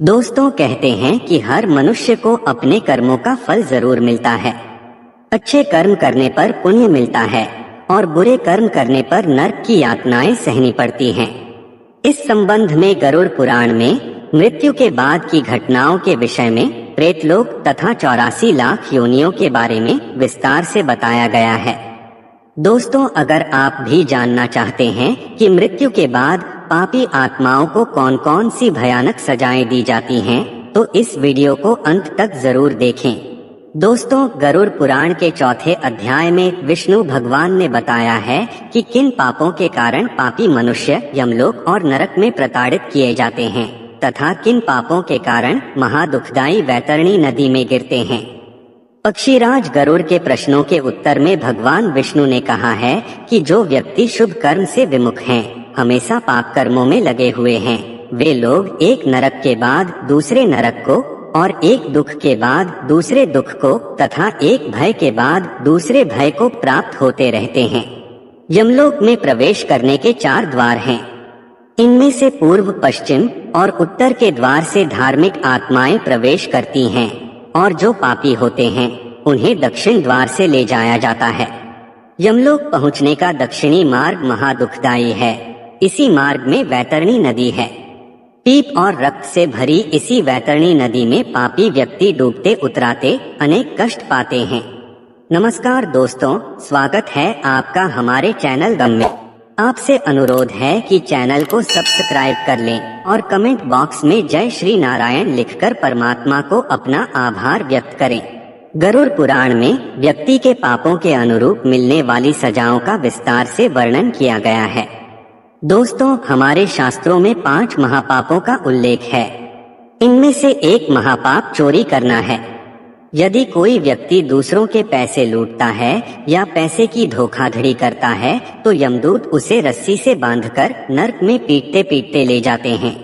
दोस्तों, कहते हैं कि हर मनुष्य को अपने कर्मों का फल जरूर मिलता है। अच्छे कर्म करने पर पुण्य मिलता है और बुरे कर्म करने पर नरक की यातनाएं सहनी पड़ती हैं। इस संबंध में गरुड़ पुराण में मृत्यु के बाद की घटनाओं के विषय में प्रेतलोक तथा 84 लाख योनियों के बारे में विस्तार से बताया गया है। दोस्तों, अगर आप भी जानना चाहते हैं कि मृत्यु के बाद पापी आत्माओं को कौन कौन सी भयानक सजाएं दी जाती हैं, तो इस वीडियो को अंत तक जरूर देखें। दोस्तों, गरुड़ पुराण के 4थे अध्याय में विष्णु भगवान ने बताया है कि किन पापों के कारण पापी मनुष्य यमलोक और नरक में प्रताड़ित किए जाते हैं तथा किन पापों के कारण महादुखदायी वैतरणी नदी में गिरते हैं। पक्षीराज गरुड़ के प्रश्नों के उत्तर में भगवान विष्णु ने कहा है कि जो व्यक्ति शुभ कर्म से विमुख हैं, हमेशा पाप कर्मों में लगे हुए हैं, वे लोग एक नरक के बाद दूसरे नरक को और एक दुख के बाद दूसरे दुख को तथा एक भय के बाद दूसरे भय को प्राप्त होते रहते हैं। यमलोक में प्रवेश करने के 4 द्वार हैं। इनमें से पूर्व, पश्चिम और उत्तर के द्वार से धार्मिक आत्माएं प्रवेश करती हैं और जो पापी होते हैं उन्हें दक्षिण द्वार से ले जाया जाता है। यमलोक पहुंचने का दक्षिणी मार्ग महादुखदायी है। इसी मार्ग में वैतरणी नदी है। पीप और रक्त से भरी इसी वैतरणी नदी में पापी व्यक्ति डूबते उतराते अनेक कष्ट पाते हैं। नमस्कार दोस्तों, स्वागत है आपका हमारे चैनल गम में। आपसे अनुरोध है कि चैनल को सब्सक्राइब कर लें और कमेंट बॉक्स में जय श्री नारायण लिखकर परमात्मा को अपना आभार व्यक्त करें। गरुड़ पुराण में व्यक्ति के पापों के अनुरूप मिलने वाली सजाओं का विस्तार से वर्णन किया गया है। दोस्तों, हमारे शास्त्रों में 5 महापापों का उल्लेख है। इनमें से एक महापाप चोरी करना है। यदि कोई व्यक्ति दूसरों के पैसे लूटता है या पैसे की धोखाधड़ी करता है तो यमदूत उसे रस्सी से बांधकर नरक में पीटते पीटते ले जाते हैं।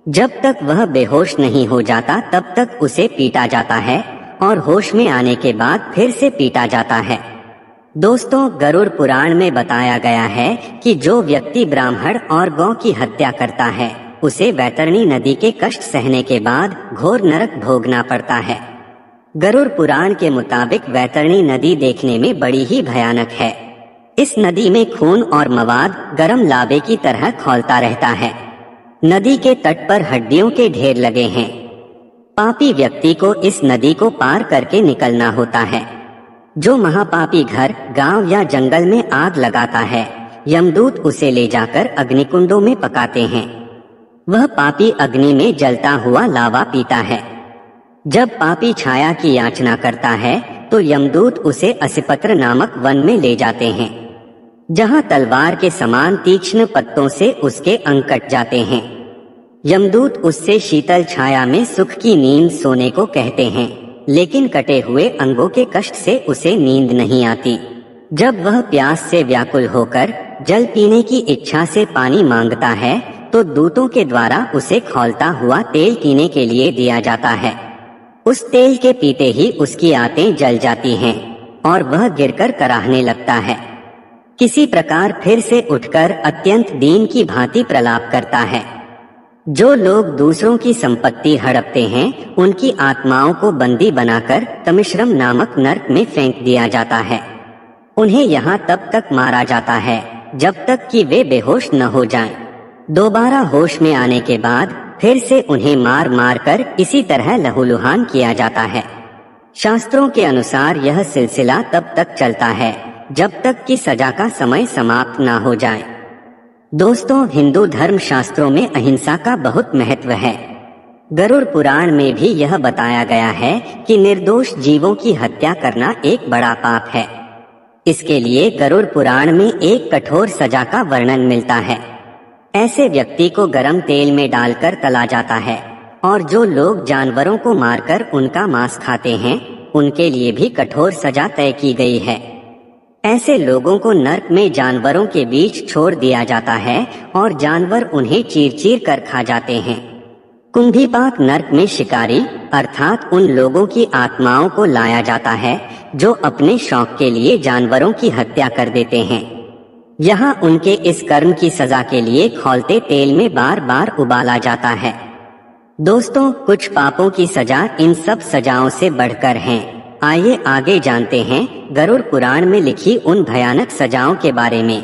जब तक वह बेहोश नहीं हो जाता तब तक उसे पीटा जाता है और होश में आने के बाद फिर से पीटा जाता है। दोस्तों, गरुड़ पुराण में बताया गया है कि जो व्यक्ति ब्राह्मण और गौ की हत्या करता है उसे वैतरणी नदी के कष्ट सहने के बाद घोर नरक भोगना पड़ता है। गरुड़ पुराण के मुताबिक वैतरणी नदी देखने में बड़ी ही भयानक है। इस नदी में खून और मवाद गरम लावे की तरह खौलता रहता है। नदी के तट पर हड्डियों के ढेर लगे हैं। पापी व्यक्ति को इस नदी को पार करके निकलना होता है। जो महापापी घर, गांव या जंगल में आग लगाता है, यमदूत उसे ले जाकर अग्निकुंडों में पकाते हैं। वह पापी अग्नि में जलता हुआ लावा पीता है। जब पापी छाया की याचना करता है तो यमदूत उसे असिपत्र नामक वन में ले जाते हैं, जहां तलवार के समान तीक्ष्ण पत्तों से उसके अंग कट जाते हैं। यमदूत उससे शीतल छाया में सुख की नींद सोने को कहते हैं, लेकिन कटे हुए अंगों के कष्ट से उसे नींद नहीं आती। जब वह प्यास से व्याकुल होकर जल पीने की इच्छा से पानी मांगता है तो दूतों के द्वारा उसे खौलता हुआ तेल पीने के लिए दिया जाता है। उस तेल के पीते ही उसकी आंतें जल जाती हैं और वह गिरकर कराहने लगता है। किसी प्रकार फिर से उठकर अत्यंत दीन की भांति प्रलाप करता है। जो लोग दूसरों की संपत्ति हड़पते हैं उनकी आत्माओं को बंदी बनाकर तमिश्रम नामक नरक में फेंक दिया जाता है। उन्हें यहाँ तब तक मारा जाता है जब तक कि वे बेहोश न हो जाएं। दोबारा होश में आने के बाद फिर से उन्हें मार मार कर इसी तरह लहूलुहान किया जाता है। शास्त्रों के अनुसार यह सिलसिला तब तक चलता है जब तक कि सजा का समय समाप्त ना हो जाए। दोस्तों, हिंदू धर्म शास्त्रों में अहिंसा का बहुत महत्व है। गरुड़ पुराण में भी यह बताया गया है कि निर्दोष जीवों की हत्या करना एक बड़ा पाप है। इसके लिए गरुड़ पुराण में एक कठोर सजा का वर्णन मिलता है। ऐसे व्यक्ति को गरम तेल में डालकर तला जाता है और जो लोग जानवरों को मारकर उनका मांस खाते हैं उनके लिए भी कठोर सजा तय की गई है। ऐसे लोगों को नरक में जानवरों के बीच छोड़ दिया जाता है और जानवर उन्हें चीर चीर कर खा जाते हैं। कुंभीपाक नरक में शिकारी अर्थात उन लोगों की आत्माओं को लाया जाता है जो अपने शौक के लिए जानवरों की हत्या कर देते हैं। यहाँ उनके इस कर्म की सजा के लिए खौलते तेल में बार बार उबाला जाता है। दोस्तों, कुछ पापों की सजा इन सब सजाओं से बढ़कर हैं। आइए आगे जानते हैं गरुड़ पुराण में लिखी उन भयानक सजाओं के बारे में।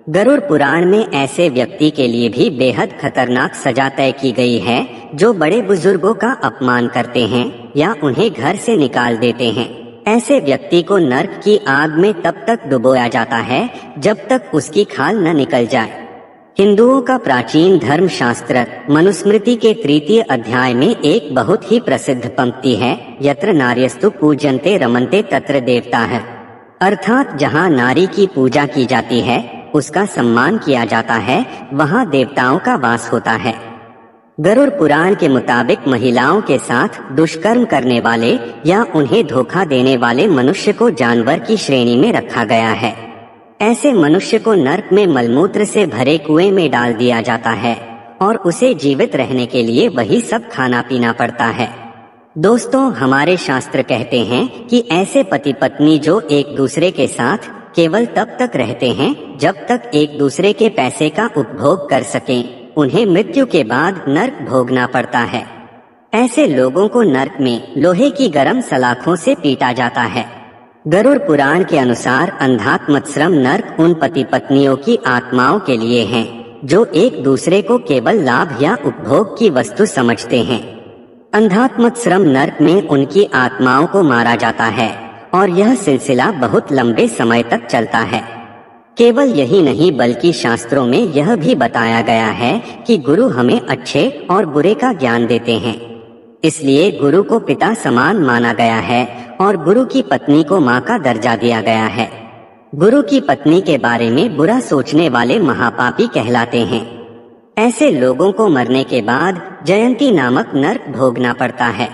गरुड़ पुराण में ऐसे व्यक्ति के लिए भी बेहद खतरनाक सजा तय की गई है जो बड़े बुजुर्गों का अपमान करते हैं या उन्हें घर से निकाल देते हैं। ऐसे व्यक्ति को नर्क की आग में तब तक डुबोया जाता है जब तक उसकी खाल न निकल जाए। हिंदुओं का प्राचीन धर्म शास्त्र मनुस्मृति के 3 अध्याय में एक बहुत ही प्रसिद्ध पंक्ति है, यत्र नार्यस्तु पूजन्ते रमन्ते तत्र देवता है। अर्थात जहाँ नारी की पूजा की जाती है, उसका सम्मान किया जाता है, वहाँ देवताओं का वास होता है। गरुड़ पुराण के मुताबिक महिलाओं के साथ दुष्कर्म करने वाले या उन्हें धोखा देने वाले मनुष्य को जानवर की श्रेणी में रखा गया है। ऐसे मनुष्य को नर्क में मलमूत्र से भरे कुएं में डाल दिया जाता है और उसे जीवित रहने के लिए वही सब खाना पीना पड़ता है। दोस्तों, हमारे शास्त्र कहते हैं कि ऐसे पति पत्नी जो एक दूसरे के साथ केवल तब तक रहते हैं जब तक एक दूसरे के पैसे का उपभोग कर सकें, उन्हें मृत्यु के बाद नर्क भोगना पड़ता है। ऐसे लोगों को नर्क में लोहे की गर्म सलाखों से पीटा जाता है। गरुड़ पुराण के अनुसार अंधात्मश्रम नर्क उन पति पत्नियों की आत्माओं के लिए हैं जो एक दूसरे को केवल लाभ या उपभोग की वस्तु समझते हैं। अंधात्मश्रम नर्क में उनकी आत्माओं को मारा जाता है और यह सिलसिला बहुत लंबे समय तक चलता है। केवल यही नहीं बल्कि शास्त्रों में यह भी बताया गया है कि गुरु हमें अच्छे और बुरे का ज्ञान देते हैं, इसलिए गुरु को पिता समान माना गया है और गुरु की पत्नी को माँ का दर्जा दिया गया है। गुरु की पत्नी के बारे में बुरा सोचने वाले महापापी कहलाते हैं। ऐसे लोगों को मरने के बाद जयंती नामक नर्क भोगना पड़ता है।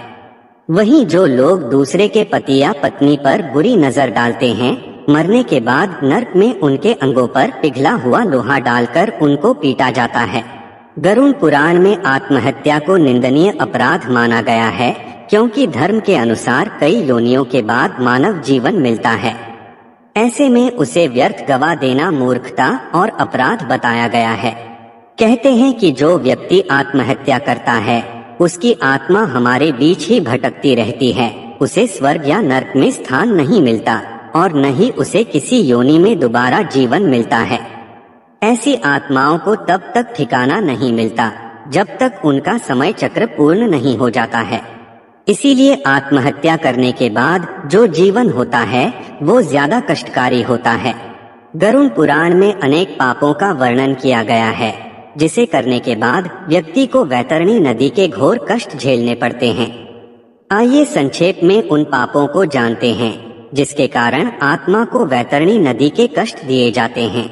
वहीं जो लोग दूसरे के पति या पत्नी पर बुरी नजर डालते हैं, मरने के बाद नर्क में उनके अंगों पर पिघला हुआ लोहा डालकर उनको पीटा जाता है। गरुड़ पुराण में आत्महत्या को निंदनीय अपराध माना गया है क्योंकि धर्म के अनुसार कई योनियों के बाद मानव जीवन मिलता है। ऐसे में उसे व्यर्थ गवा देना मूर्खता और अपराध बताया गया है। कहते हैं कि जो व्यक्ति आत्महत्या करता है उसकी आत्मा हमारे बीच ही भटकती रहती है, उसे स्वर्ग या नर्क में स्थान नहीं मिलता और न ही उसे किसी योनि में दोबारा जीवन मिलता है। ऐसी आत्माओं को तब तक ठिकाना नहीं मिलता जब तक उनका समय चक्र पूर्ण नहीं हो जाता है। इसीलिए आत्महत्या करने के बाद जो जीवन होता है वो ज्यादा कष्टकारी होता है। गरुड़ पुराण में अनेक पापों का वर्णन किया गया है जिसे करने के बाद व्यक्ति को वैतरणी नदी के घोर कष्ट झेलने पड़ते हैं। आइए संक्षेप में उन पापों को जानते हैं जिसके कारण आत्मा को वैतरणी नदी के कष्ट दिए जाते हैं।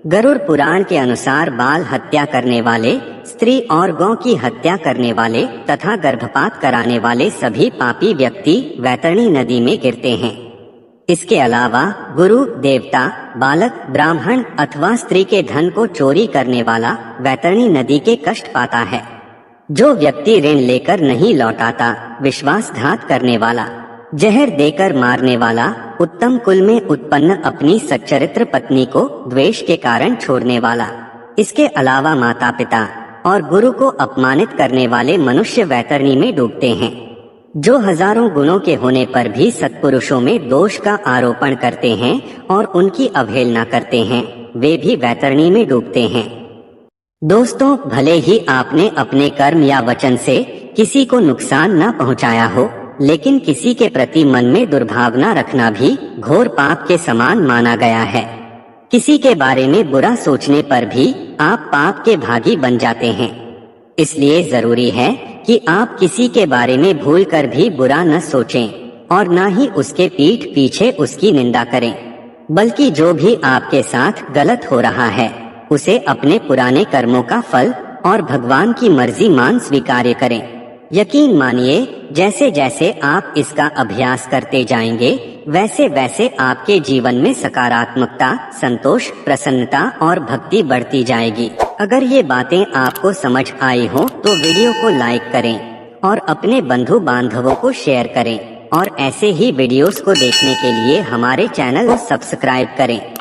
गरुड़ पुराण के अनुसार बाल हत्या करने वाले, स्त्री और गौ की हत्या करने वाले तथा गर्भपात कराने वाले सभी पापी व्यक्ति वैतरणी नदी में गिरते हैं। इसके अलावा गुरु, देवता, बालक, ब्राह्मण अथवा स्त्री के धन को चोरी करने वाला वैतरणी नदी के कष्ट पाता है। जो व्यक्ति ऋण लेकर नहीं लौटाता, विश्वासघात करने वाला, जहर देकर मारने वाला, उत्तम कुल में उत्पन्न अपनी सच्चरित्र पत्नी को द्वेष के कारण छोड़ने वाला, इसके अलावा माता पिता और गुरु को अपमानित करने वाले मनुष्य वैतरणी में डूबते हैं। जो हजारों गुणों के होने पर भी सत्पुरुषों में दोष का आरोपण करते हैं और उनकी अवहेलना करते हैं, वे भी वैतरणी में डूबते हैं। दोस्तों, भले ही आपने अपने कर्म या वचन से किसी को नुकसान न पहुंचाया हो, लेकिन किसी के प्रति मन में दुर्भावना रखना भी घोर पाप के समान माना गया है। किसी के बारे में बुरा सोचने पर भी आप पाप के भागी बन जाते हैं। इसलिए जरूरी है कि आप किसी के बारे में भूल कर भी बुरा न सोचें और न ही उसके पीठ पीछे उसकी निंदा करें, बल्कि जो भी आपके साथ गलत हो रहा है उसे अपने पुराने कर्मों का फल और भगवान की मर्जी मान स्वीकार्य करें। यकीन मानिए, जैसे जैसे आप इसका अभ्यास करते जाएंगे वैसे वैसे आपके जीवन में सकारात्मकता, संतोष, प्रसन्नता और भक्ति बढ़ती जाएगी। अगर ये बातें आपको समझ आई हो तो वीडियो को लाइक करें और अपने बंधु बांधवों को शेयर करें और ऐसे ही वीडियोस को देखने के लिए हमारे चैनल को सब्सक्राइब करें।